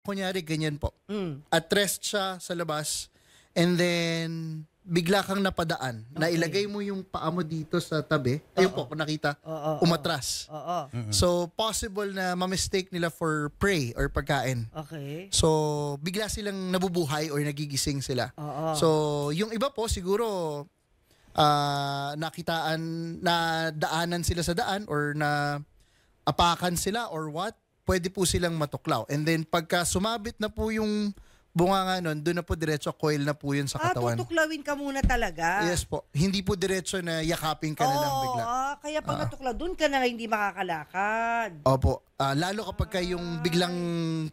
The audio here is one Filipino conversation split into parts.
kunyari ganyan po. At rest siya sa labas and then bigla kang napadaan na ilagay mo yung paa mo dito sa tabi. Ayun po, kung nakita, umatras. So, possible na ma-mistake nila for prey or pagkain. Okay. So, bigla silang nabubuhay or nagigising sila. So, yung iba po siguro nadaanan sila sa daan or na apakan sila or what, pwede po silang matuklaw. And then, pagka sumabit na po yung bunganga nun, doon na po diretso coil na po yun sa katawan. Tutuklawin ka muna talaga. Yes po. Hindi po diretso na yakapin ka na lang bigla. Kaya pag natuklaw, doon ka na hindi makakalakad. Opo. Lalo kapag yung biglang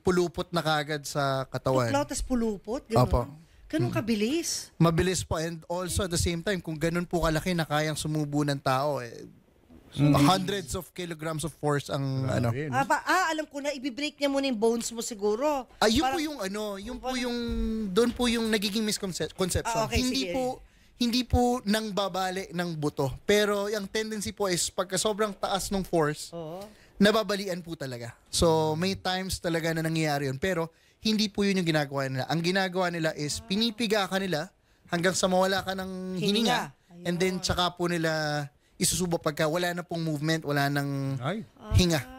pulupot na kagad sa katawan. Tuklaw, tas pulupot. Ganun. Opo. Ganun kabilis. Mabilis po. And also at the same time, kung ganun po kalaki na kayang sumubo ng tao, hundreds of kilograms of force ang ano. Alam ko na, ibibreak niya muna yung bones mo siguro. Yun po yung ano, doon po yung nagiging misconception. Okay, Hindi po nang babali ng buto. Pero yung tendency po is pagka sobrang taas ng force, nababalian po talaga. So may times talaga na nangyayari yun. Pero hindi po yun yung ginagawa nila. Ang ginagawa nila is pinipiga ka nila hanggang sa mawala ka ng hininga. And then tsaka po nila isusubo pagka wala na pong movement, wala nang hinga.